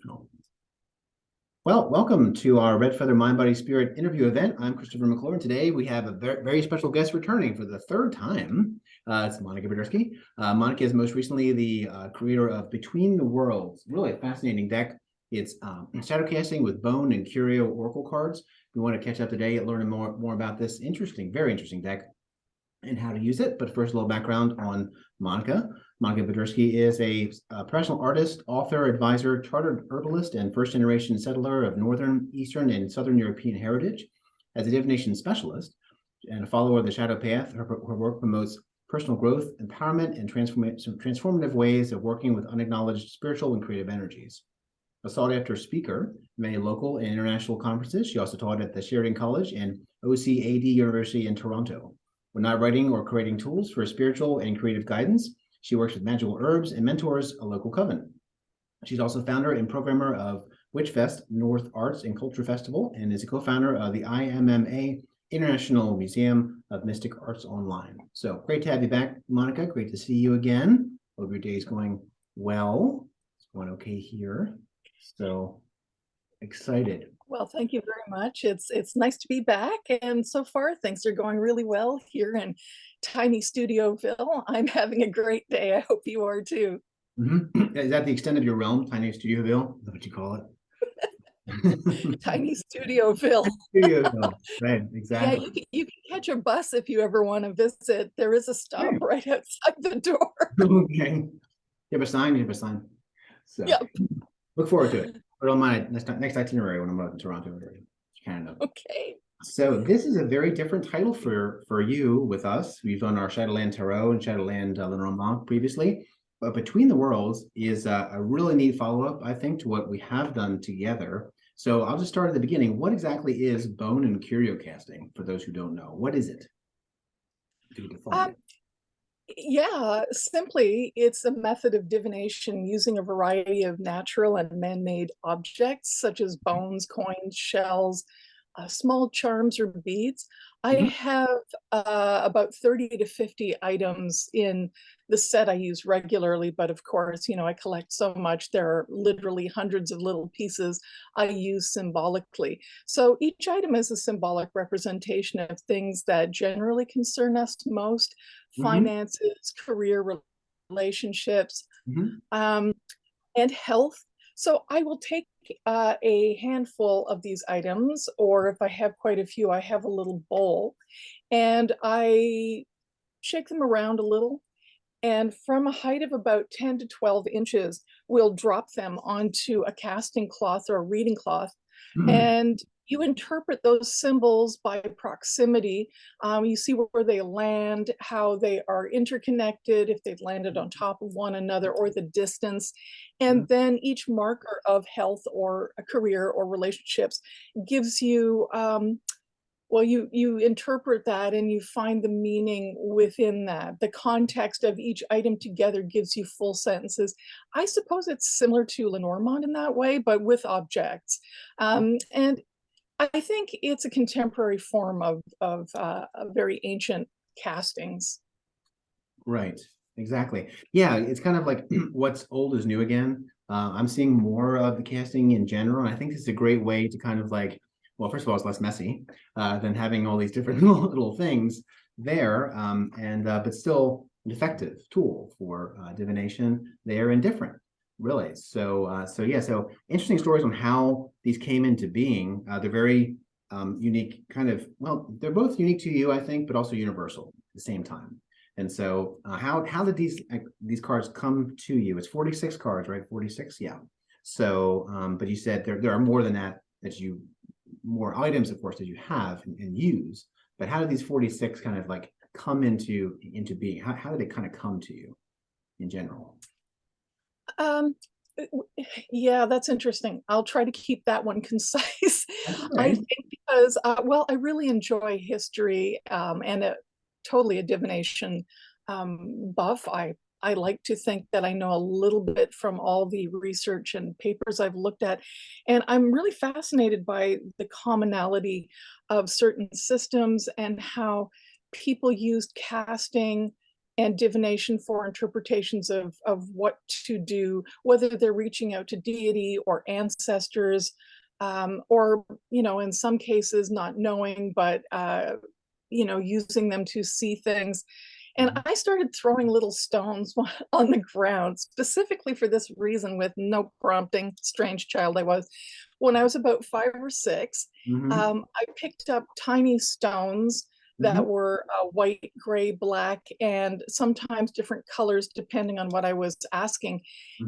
Well, welcome to our Red Feather Mind, Body, Spirit interview event. I'm Christopher McClure, and today we have a very special guest returning for the third time. It's Monica Bodirsky. Monica is most recently the creator of Between the Worlds, really a fascinating deck. It's Shadowcasting with Bone and Curio Oracle cards. We want to catch up today and learn more about this very interesting deck and how to use it. But first, a little background on Monica. Monica Bodirsky is a professional artist, author, advisor, chartered herbalist, and first-generation settler of Northern, Eastern, and Southern European heritage. As a divination specialist and a follower of the Shadow Path, her work promotes personal growth, empowerment, and transformative ways of working with unacknowledged spiritual and creative energies. A sought-after speaker at many local and international conferences, she also taught at the Sheridan College and OCAD University in Toronto. When not writing or creating tools for spiritual and creative guidance, she works with magical herbs and mentors a local coven. She's also founder and programmer of Witchfest North Arts and Culture Festival and is a co-founder of the IMMA International Museum of Mystic Arts Online. So great to have you back, Monica. Great to see you again. Hope your day is going well. It's going okay here. So excited. Well, thank you very much. It's nice to be back, and so far things are going really well here in tiny Studioville. I'm having a great day. I hope you are too. Is that the extent of your realm, tiny Studioville? Is that what you call it? Tiny Studioville. Studioville, right? Exactly. Yeah, you can catch a bus if you ever want to visit. There is a stop right outside the door. Okay. You have a sign. You have a sign. So yep. Look forward to it. Put on my next itinerary when I'm out in Toronto area, Canada. Okay. So this is a very different title for you with us. We've done our Shadowland Tarot and Shadowland Lenormand previously, but Between the Worlds is a really neat follow-up, I think, to what we have done together. So I'll just start at the beginning. What exactly is Bone and Curio casting, for those who don't know? What is it? Yeah, simply, it's a method of divination using a variety of natural and man-made objects, such as bones, coins, shells, small charms or beads. I have about 30 to 50 items in the set I use regularly, but of course, you know, I collect so much. There are literally hundreds of little pieces I use symbolically. So each item is a symbolic representation of things that generally concern us most: finances, career, relationships, and health. So I will take a handful of these items, or if I have quite a few, I have a little bowl, and I shake them around a little. And from a height of about 10 to 12 inches, we'll drop them onto a casting cloth or a reading cloth. And you interpret those symbols by proximity. You see where they land, how they are interconnected, if they've landed on top of one another, or the distance. And then each marker of health or a career or relationships gives you, well, you interpret that and you find the meaning within that. The context of each item together gives you full sentences. I suppose it's similar to Lenormand in that way, but with objects. And I think it's a contemporary form of very ancient castings. Right, exactly. Yeah, it's kind of like what's old is new again. I'm seeing more of the casting in general, and I think it's a great way to kind of like, well, first of all, it's less messy than having all these different little things there, but still an effective tool for divination there and different, really. So interesting stories on how these came into being. They're very unique, kind of, well, they're both unique to you, I think, but also universal at the same time. And so how did these cards come to you? It's 46 cards, right? 46, yeah. So, but you said there are more than that more items, of course, that you have and use. But how did these 46 kind of like come into being? How did they kind of come to you in general? Yeah, that's interesting. I'll try to keep that one concise. Right. I think because, well, I really enjoy history and totally a divination buff. I like to think that I know a little bit from all the research and papers I've looked at. And I'm really fascinated by the commonality of certain systems and how people used casting and divination for interpretations of what to do, whether they're reaching out to deity or ancestors, or, in some cases not knowing, but, using them to see things. And Mhm. I started throwing little stones on the ground specifically for this reason, with no prompting, strange child I was. When I was about 5 or 6, Mhm. I picked up tiny stones Mhm. that were white, gray, black, and sometimes different colors depending on what I was asking.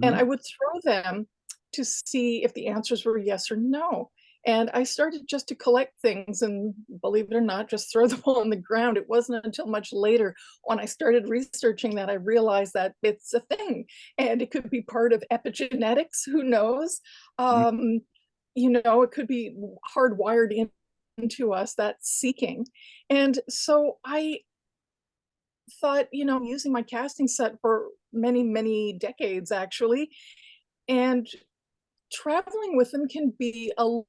And I Mhm. would throw them to see if the answers were yes or no. And I started just to collect things and, believe it or not, just throw them on the ground. It wasn't until much later, when I started researching, that I realized that it's a thing and it could be part of epigenetics. Who knows? Mhm. Um, it could be hardwired into us, that seeking. And so I thought, using my casting set for many, many decades actually, and traveling with them can be a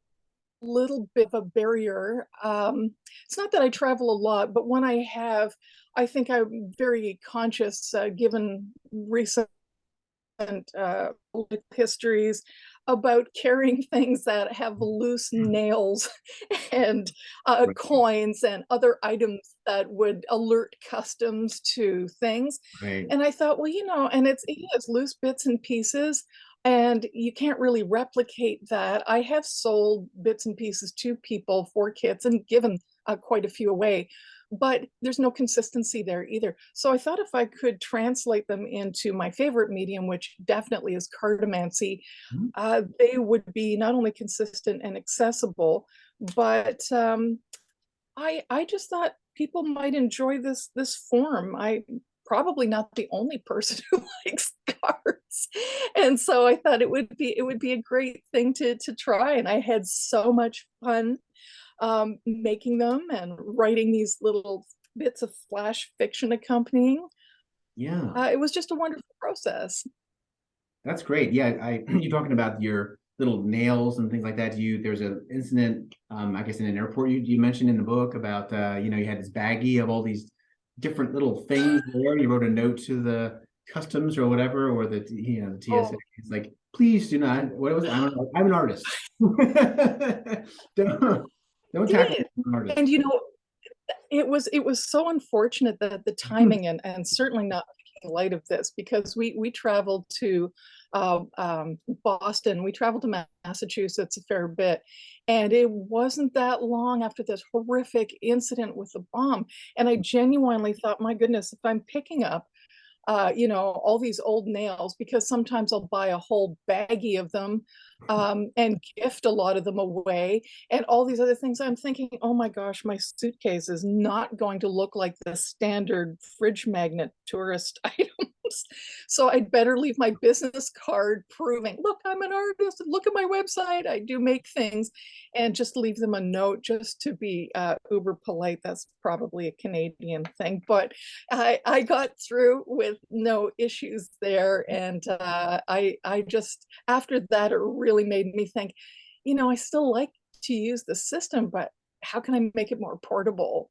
little bit of a barrier. It's not that I travel a lot, but when I have, I think I'm very conscious, given recent histories, about carrying things that have loose nails and Right. coins and other items that would alert customs to things. Right. And I thought, well, and it's loose bits and pieces, and you can't really replicate that. I have sold bits and pieces to people for kits and given quite a few away, but there's no consistency there either. So I thought if I could translate them into my favorite medium, which definitely is cartomancy, Mhm. they would be not only consistent and accessible, but I just thought people might enjoy this form. I probably not the only person who likes cards, and so I thought it would be a great thing to try. And I had so much fun making them and writing these little bits of flash fiction accompanying. Yeah. It was just a wonderful process. That's great. Yeah, you're talking about your little nails and things like that. There's an incident, I guess in an airport you mentioned in the book about you had this baggie of all these different little things there. You wrote a note to the customs or whatever, or the TSA. Oh, It's like, please do not. What was it? I'm an artist. don't don't tackle me. did. I'm an artist. And it was so unfortunate that the timing, and certainly not making light of this, because we traveled to Boston, we traveled to Massachusetts a fair bit, and it wasn't that long after this horrific incident with the bomb. And I genuinely thought, my goodness, if I'm picking up all these old nails, because sometimes I'll buy a whole baggie of them, and gift a lot of them away, and all these other things. I'm thinking, oh my gosh, my suitcase is not going to look like the standard fridge magnet tourist items. So I'd better leave my business card proving, look, I'm an artist, look at my website, I do make things, and just leave them a note just to be uber polite. That's probably a Canadian thing, but I got through with no issues there. And I just, after that, it really made me think, I still like to use the system, but how can I make it more portable?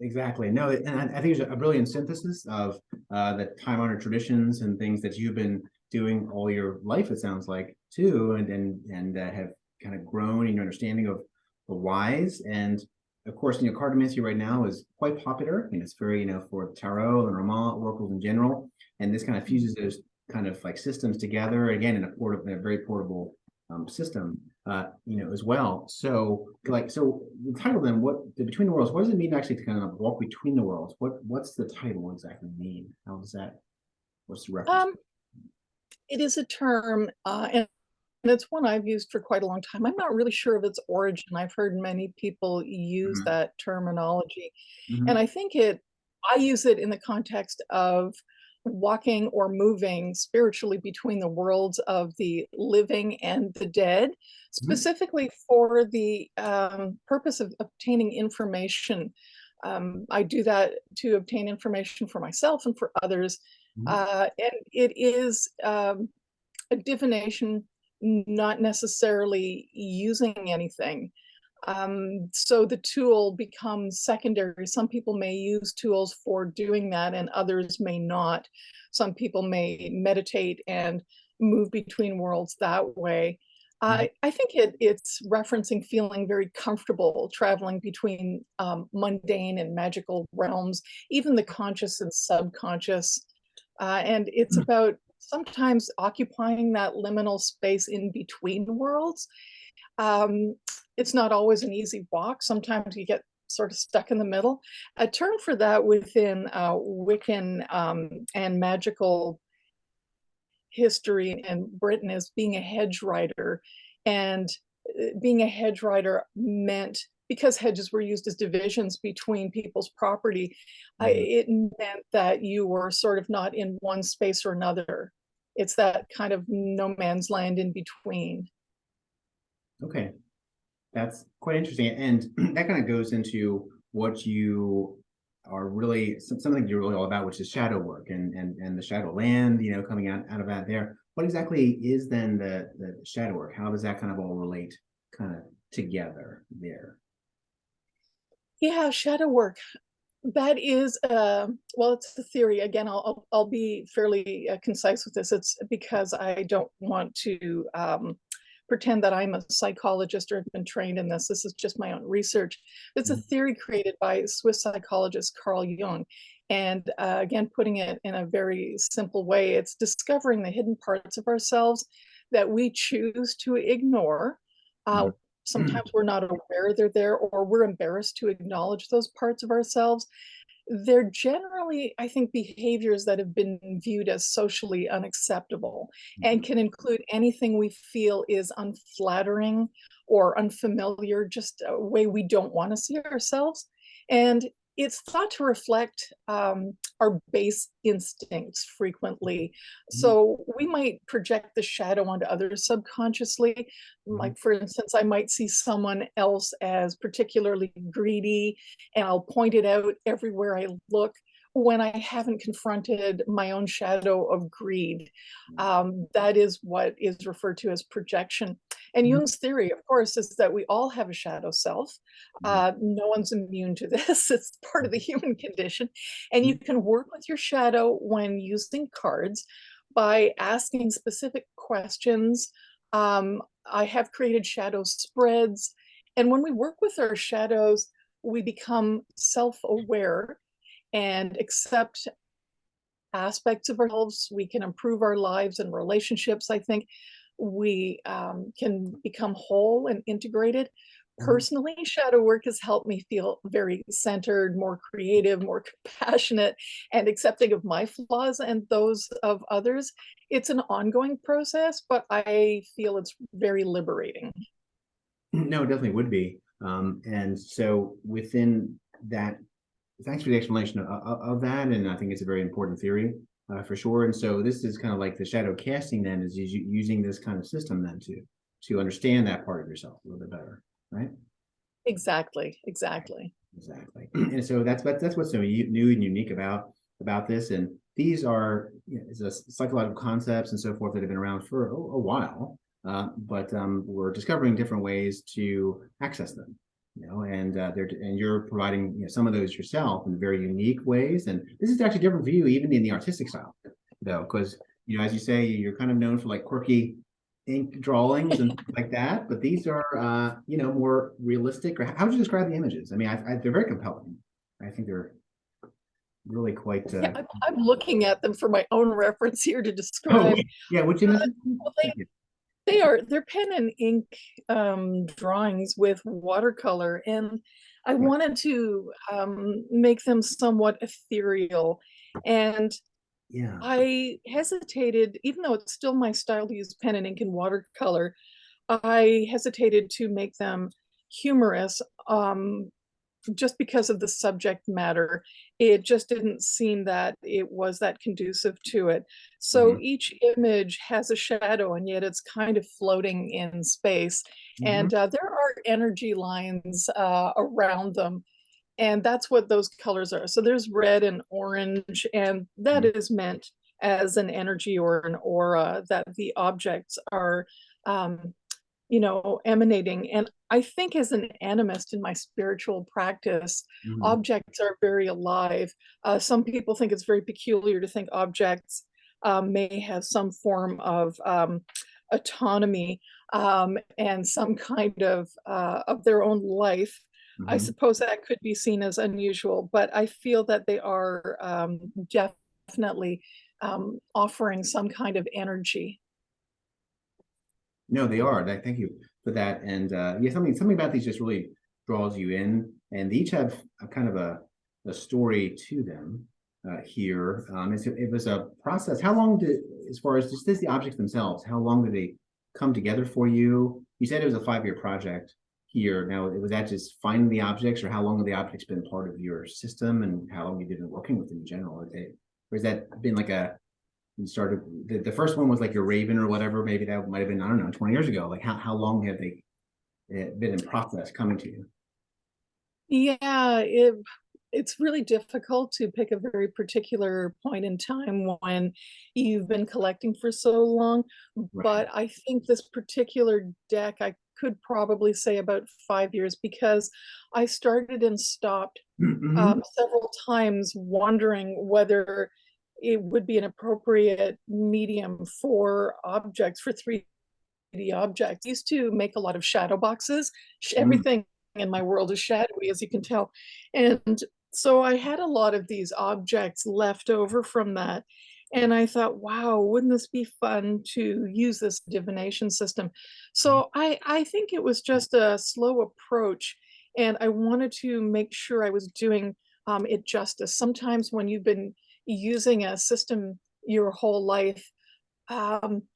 Exactly. No, and I think it's a brilliant synthesis of the time-honored traditions and things that you've been doing all your life, it sounds like, too, and have kind of grown in your understanding of the whys. And of course, cartomancy right now is quite popular. It's very, for tarot and Ramon oracles in general. And this kind of fuses those kind of like systems together again in a very portable system, as well. So, so the title then, what the Between the Worlds? What does it mean actually to kind of walk between the worlds? What's the title exactly mean? How does that? What's the reference? Um, it is a term, and it's one I've used for quite a long time. I'm not really sure of its origin. I've heard many people use Mm-hmm. that terminology, and Mm-hmm. I use it in the context of walking or moving spiritually between the worlds of the living and the dead, specifically for the purpose of obtaining information. I do that to obtain information for myself and for others. Mm-hmm. And it is a divination, not necessarily using anything. So the tool becomes secondary. Some people may use tools for doing that, and others may not. Some people may meditate and move between worlds that way. I think it's referencing feeling very comfortable traveling between mundane and magical realms, even the conscious and subconscious. And it's about sometimes occupying that liminal space in between worlds. Um, it's not always an easy walk. Sometimes you get sort of stuck in the middle. A term for that within Wiccan and magical history in Britain is being a hedge rider. And being a hedge rider meant, because hedges were used as divisions between people's property, it meant that you were sort of not in one space or another. It's that kind of no man's land in between. Okay, that's quite interesting, and that kind of goes into what you are really something you're really all about, which is shadow work and the shadow land, coming out of that there. What exactly is then the shadow work? How does that kind of all relate kind of together there? Yeah, shadow work. That is, well, it's a theory. Again, I'll be fairly concise with this. It's because I don't want to pretend that I'm a psychologist or have been trained in this. This is just my own research. It's a theory created by Swiss psychologist Carl Jung. And again, putting it in a very simple way, it's discovering the hidden parts of ourselves that we choose to ignore. Sometimes we're not aware they're there, or we're embarrassed to acknowledge those parts of ourselves. They're generally, I think, behaviors that have been viewed as socially unacceptable and can include anything we feel is unflattering or unfamiliar, just a way we don't want to see ourselves. And it's thought to reflect our base instincts frequently. So we might project the shadow onto others subconsciously. Like, for instance, I might see someone else as particularly greedy, and I'll point it out everywhere I look when I haven't confronted my own shadow of greed. That is what is referred to as projection. And Jung's theory, of course, is that we all have a shadow self. No one's immune to this. It's part of the human condition. And you can work with your shadow when using cards by asking specific questions. I have created shadow spreads. And when we work with our shadows, we become self-aware and accept aspects of ourselves. We can improve our lives and relationships. I think we can become whole and integrated. Personally, shadow work has helped me feel very centered, more creative, more compassionate, and accepting of my flaws and those of others. It's an ongoing process, but I feel it's very liberating. No, it definitely would be. And so within that, thanks for the explanation of that. And I think it's a very important theory for sure. And so this is kind of like the shadow casting then is using this kind of system then to understand that part of yourself a little bit better, right? Exactly, exactly. Exactly. And so that's what's so new and unique about this. And these are it's a psychological concepts and so forth that have been around for a while. But we're discovering different ways to access them, and you're providing some of those yourself in very unique ways. And this is actually different for you, even in the artistic style, though, because as you say, you're kind of known for like quirky ink drawings and like that. But these are, more realistic. Or how would you describe the images? I mean, they're very compelling. I think they're really quite. Yeah, I'm looking at them for my own reference here to Oh, describe. yeah. Which images? Well, they're pen and ink drawings with watercolor, and I wanted to make them somewhat ethereal. And Yeah. I hesitated, even though it's still my style to use pen and ink and watercolor, I hesitated to make them humorous. Just because of the subject matter, it just didn't seem that it was that conducive to it. So each image has a shadow, and yet it's kind of floating in space. And there are energy lines around them. And that's what those colors are. So there's red and orange, and that is meant as an energy or an aura that the objects are um, emanating. And I think as an animist in my spiritual practice, Mhm. objects are very alive. Some people think it's very peculiar to think objects may have some form of autonomy and some kind of their own life. I Mhm. suppose that could be seen as unusual, but I feel that they are definitely offering some kind of energy. No, they are. Thank you for that. And yeah, something about these just really draws you in, and they each have a kind of a story to them here. It was a process. How long did, as far as just the objects themselves, how long did they come together for you? You said it was a 5-year project here. Now, was that just finding the objects, or how long have the objects been part of your system, and how long have you been working with them in general? Or has that been like a you started the first one was like your Raven or whatever. Maybe that might have been, I don't know, 20 years ago. Like how long have they been in process coming to you? Yeah, it's really difficult to pick a very particular point in time when you've been collecting for so long. Right. But I think this particular deck, I could probably say about 5 years because I started and stopped Mm-hmm. several times wondering whether it would be an appropriate medium for objects, for 3D objects. I used to make a lot of shadow boxes. Everything in my world is shadowy, as you can tell. And so I had a lot of these objects left over from that. And I thought, wow, wouldn't this be fun to use this divination system? So I think it was just a slow approach. And I wanted to make sure I was doing it justice. Sometimes when you've been using a system your whole life,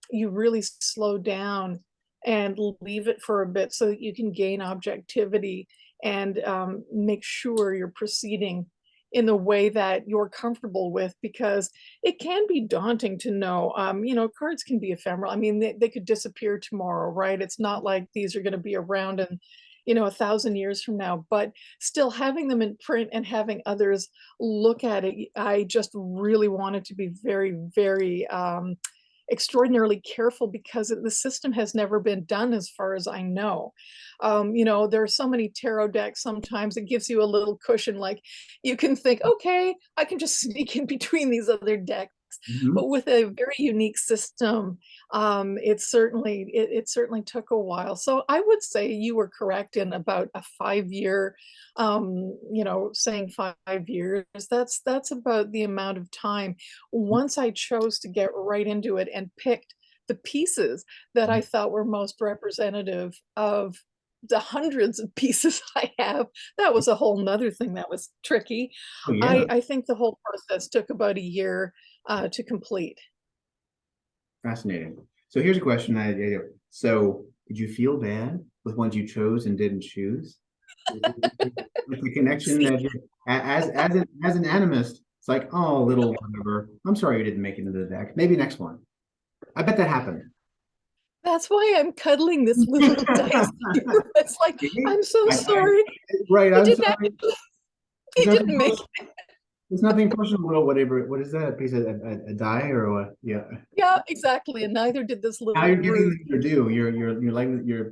you really slow down and leave it for a bit so that you can gain objectivity and make sure you're proceeding in the way that you're comfortable with, because it can be daunting to know, cards can be ephemeral. I mean, they could disappear tomorrow, right? It's not like these are going to be around in 1,000 years from now, but still having them in print and having others look at it, I just really wanted to be very, very extraordinarily careful because the system has never been done as far as I know. There are so many tarot decks, sometimes it gives you a little cushion, like you can think, okay, I can just sneak in between these other decks. Mm-hmm. But with a very unique system, it certainly took a while. So I would say you were correct in about a 5 year, saying 5 years. That's about the amount of time. Once I chose to get right into it and picked the pieces that I thought were most representative of the hundreds of pieces I have, that was a whole nother thing that was tricky. Oh yeah, I think the whole process took about a year to complete. fascinating. So here's a question. So did you feel bad with ones you chose and didn't choose? With the connection See, that you're as an animist, it's like, oh, little whatever. I'm sorry you didn't make it into the deck. Maybe next one. I bet that happened. that's why I'm cuddling this little dice here. It's like, See? I'm so sorry. Right, You I'm didn't have, sorry. There's you nothing didn't make personal. it. There's nothing personal. Whatever. What is that? A piece of a die or what? Yeah. Yeah, exactly. And neither did this Now little you're giving brute. them their due.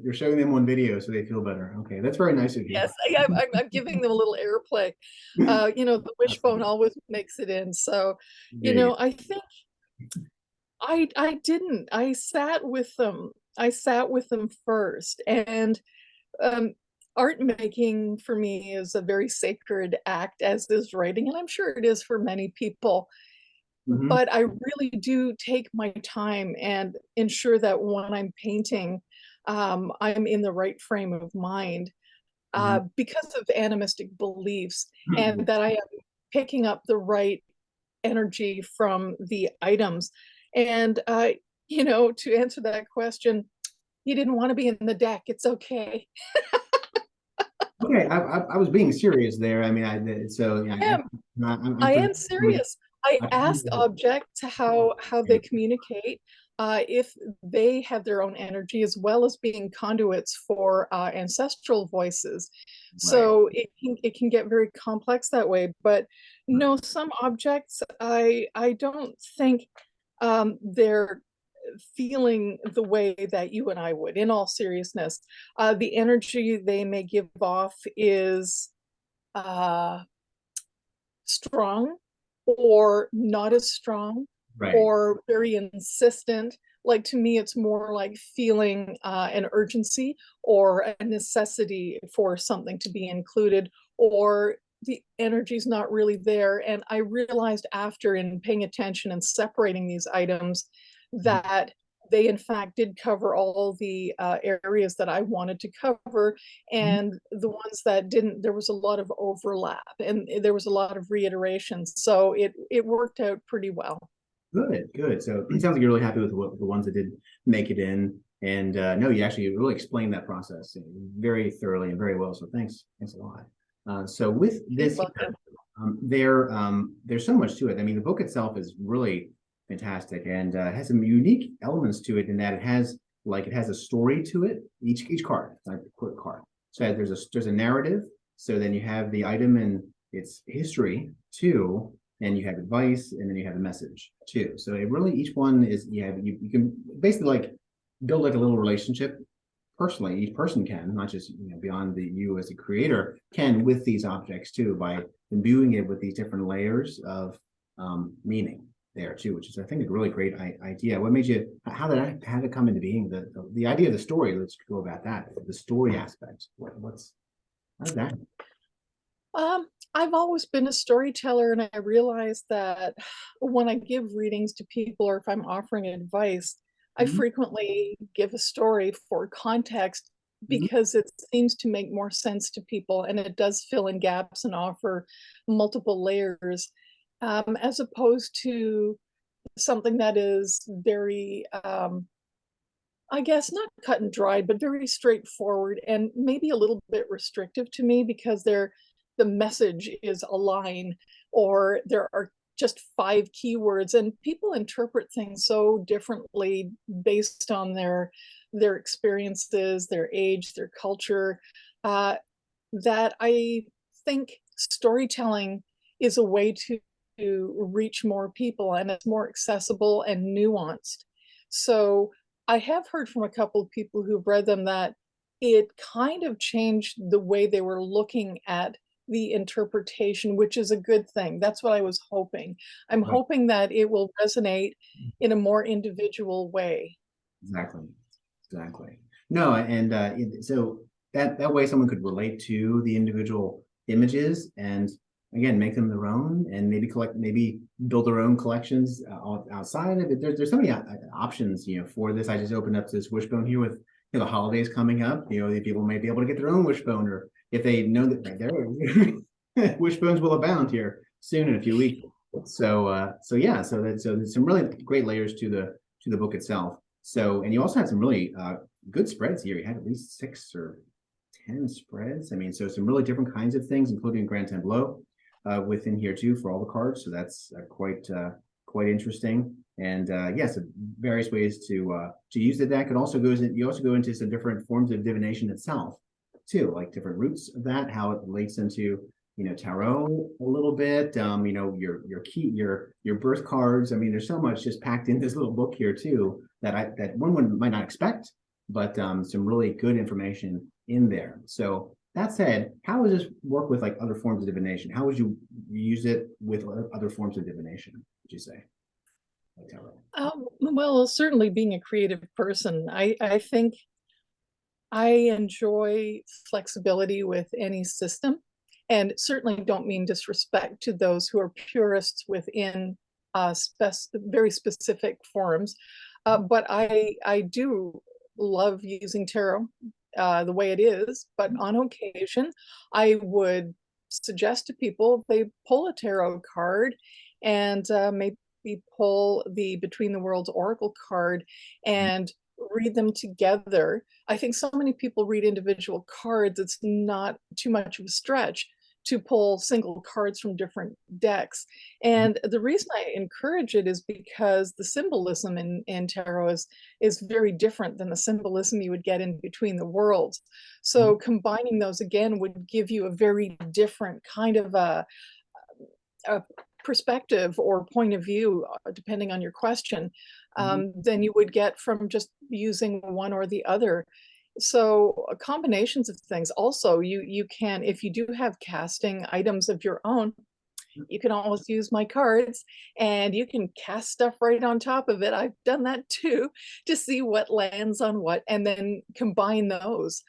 You're showing them on video so they feel better. Okay, that's very nice of you. Yes, I'm giving them a little airplay. The wishbone always makes it in. So, There you I think I didn't. I sat with them. I sat with them first. And um, art making for me is a very sacred act, as is writing, and I'm sure it is for many people. go. Hmm. But I really do take my time and ensure that when I'm painting, I'm in the right frame of mind because of animistic beliefs, and Hmm. that I am picking up the right energy from the items. And, to answer that question, you didn't want to be in the deck. It's okay. Okay, I was being serious there. I mean, so yeah, I am. I'm I for am serious. I I, ask objects how they communicate, if they have their own energy, as well as being conduits for ancestral voices. right. So it can get very complex that way. But no, some objects I don't think they're feeling the way that you and I would, in all seriousness. The energy they may give off is uh, strong or not as strong Right. or very insistent. Like to me, it's more like feeling an urgency or a necessity for something to be included, or the energy's not really there. And I realized after in paying attention and separating these items that they in fact did cover all the areas that I wanted to cover, Mhm. and the ones that didn't, there was a lot of overlap and there was a lot of reiteration, so it worked out pretty well. Good, good. So it sounds like you're really happy with the ones that did make it in. And no, you actually really explained that process very thoroughly and very well. So thanks a lot. So with You're this here, welcome. there's so much to it. I mean, the book itself is really fantastic and has some unique elements to it in that it has a story to it. Each card, it's like a quick card. So there's a narrative. So then you have the item and its history too, and you have advice, and then you have a message too. So it really each one is you can basically like build like a little relationship personally. Each person can, not just beyond the you as a creator, can with these objects too by imbuing it with these different layers of meaning there too, which is I think a really great idea. What made you how did it come into being the idea of the story? Let's go about that. The story aspect. What's how did that? Um, I've always been a storyteller, and I realize that when I give readings to people or if I'm offering advice, I Mhm, frequently give a story for context mhm, because it seems to make more sense to people and it does fill in gaps and offer multiple layers, as opposed to something that is very, I guess, not cut and dried, but very straightforward and maybe a little bit restrictive to me because the message is a line or there are just five keywords, and people interpret things so differently based on their experiences, their age, their culture, uh, that I think storytelling is a way to reach more people and it's more accessible and nuanced. So I have heard from a couple of people who've read them that it kind of changed the way they were looking at the interpretation, which is a good thing. That's what I was hoping. I'm right. hoping that it will resonate in a more individual way. Exactly. Exactly. No, and so that way someone could relate to the individual images and again make them their own and maybe build their own collections outside of it. There's so many options for this. I just opened up this wishbone here with the holidays coming up. The people may be able to get their own wishbone, or if they know that right there wishbones will abound here soon in a few weeks. So yeah, so there's some really great layers to the book itself. So, and you also had some really good spreads here. You had at least 6 or 10 spreads. I mean, so some really different kinds of things, including Grand Tableau within here too for all the cards. So that's quite interesting. And yes, various ways to use the deck. It also goes in. You also go into some different forms of divination itself too, like different roots of that, how it relates into tarot a little bit, your key your birth cards. I mean, there's so much just packed in this little book here too that one might not expect, but some really good information in there. So that said, how does this work with like other forms of divination? How would you use it with other forms of divination, would you say, like tarot? Well, certainly being a creative person, I think I enjoy flexibility with any system, and certainly don't mean disrespect to those who are purists within very specific forms. But I do love using tarot the way it is, but on occasion, I would suggest to people they pull a tarot card and maybe pull the Between the Worlds Oracle card and read them together. I think so many people read individual cards, it's not too much of a stretch to pull single cards from different decks. And the reason I encourage it is because the symbolism in tarot is very different than the symbolism you would get in Between the Worlds. So combining those again would give you a very different kind of a perspective or point of view, depending on your question, Mhm. than you would get from just using one or the other. So combinations of things. Also, you can, if you do have casting items of your own, you can always use my cards and you can cast stuff right on top of it. I've done that too, to see what lands on what and then combine those.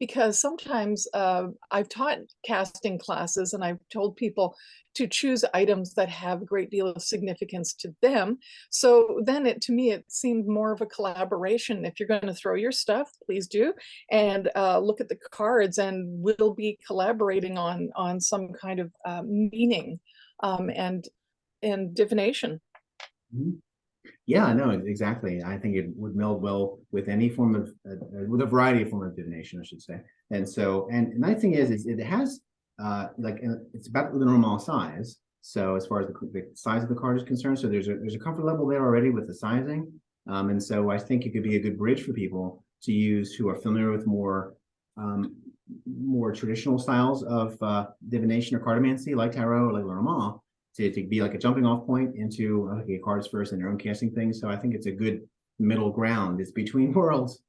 Because sometimes I've taught casting classes and I've told people to choose items that have a great deal of significance to them. So then to me, it seemed more of a collaboration. If you're going to throw your stuff, please do, and look at the cards, and we'll be collaborating on some kind of meaning, and divination. Mhm. Yeah, no, exactly. I think it would meld well with any form of, with a variety of form of divination, I should say. And so, and the nice thing is it has, it's about the normal size. So as far as the size of the card is concerned, so there's a comfort level there already with the sizing. And so I think it could be a good bridge for people to use who are familiar with um, more traditional styles of divination or cartomancy, like tarot or like Lenormand, to be like a jumping off point into okay, cards first and their own casting things. So I think it's a good middle ground. It's between worlds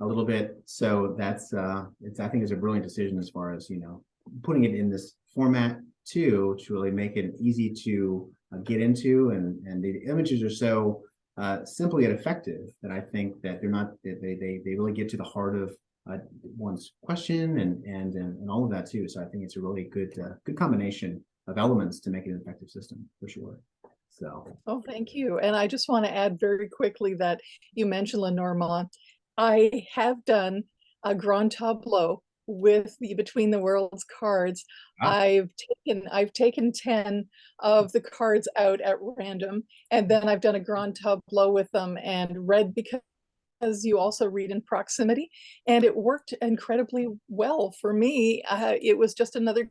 a little bit. So that's it's I think it's a brilliant decision as far as putting it in this format too, to really make it easy to get into, and the images are so simple yet effective that I think that they really get to the heart of one's question and all of that too. So I think it's a really good combination of elements to make it an effective system for sure. So Oh, thank you. And I just want to add very quickly that you mentioned Lenormand. I have done a grand tableau with the Between the Worlds cards. ah, I've taken 10 of the cards out at random, and then I've done a grand tableau with them and read, because you also read in proximity, and it worked incredibly well for me. It was just another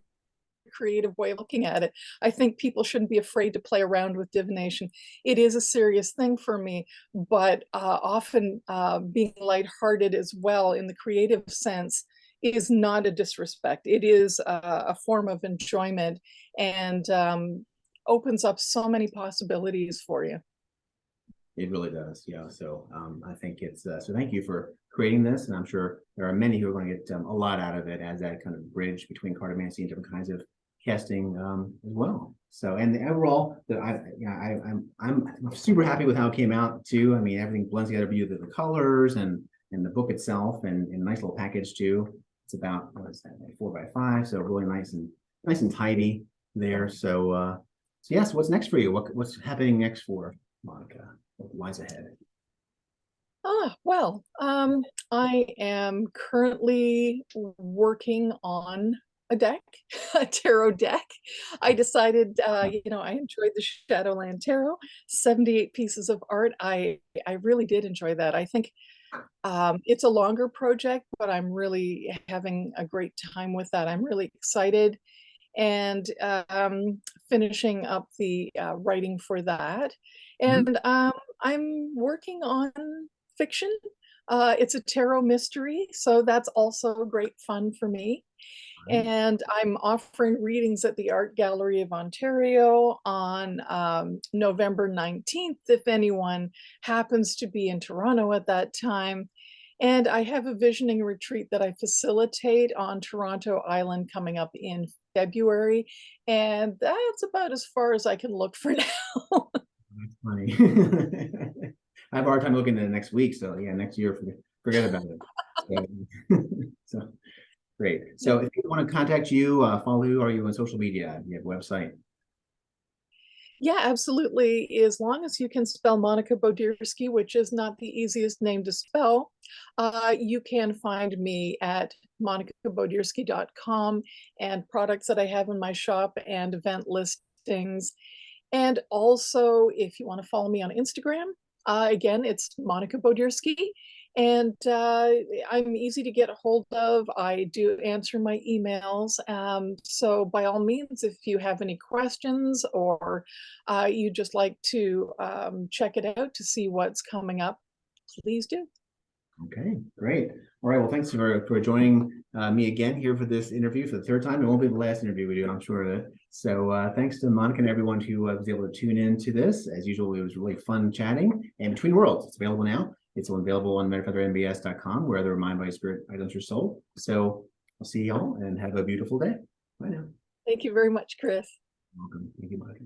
creative way of looking at it. I think people shouldn't be afraid to play around with divination. It is a serious thing for me, but often being lighthearted as well in the creative sense is not a disrespect. It is a form of enjoyment, and opens up so many possibilities for you. it really does. Yeah. So I think it's so thank you for creating this. And I'm sure there are many who are going to get a lot out of it as that kind of bridge between cartomancy and different kinds of casting as well. So and the overall, I'm super happy with how it came out too. I mean, everything blends together, the colors and the book itself, and a nice little package too. It's about what is that, like 4x5, so really nice and tidy there. So yes, what's next for you? What's happening next for Monica? What lies ahead? Well, I am currently working on a deck, a tarot deck. I decided, I enjoyed the Shadowland Tarot, 78 pieces of art. I really did enjoy that. I think it's a longer project, but I'm really having a great time with that. I'm really excited, and finishing up the writing for that. Mhm. And I'm working on fiction. It's a tarot mystery, so that's also great fun for me. Right. And I'm offering readings at the Art Gallery of Ontario on November 19th, if anyone happens to be in Toronto at that time. And I have a visioning retreat that I facilitate on Toronto Island coming up in February. And that's about as far as I can look for now. That's funny. I have a hard time looking at the next week, so yeah, next year, forget about it. So, so great. So if people want to contact you, follow you, are you on social media? Do you have a website? Yeah, absolutely. As long as you can spell Monica Bodirsky, which is not the easiest name to spell, you can find me at monicabodirsky.com, and products that I have in my shop and event listings. And also, if you want to follow me on Instagram, again, it's Monica Bodirsky. And I'm easy to get a hold of. I do answer my emails. So by all means, if you have any questions, or you just like to check it out to see what's coming up, please do. Okay, great. All right. Well, thanks for joining me again here for this interview for the third time. It won't be the last interview we do, I'm sure of it. So thanks to Monica and everyone who was able to tune in to this. As usual, it was really fun chatting. And Between Worlds, it's available now. It's available on metafeathermbs.com, where other mind, body, spirit items are sold. So I'll see y'all and have a beautiful day. Bye now. Thank you very much, Chris. Welcome. Thank you, Monica.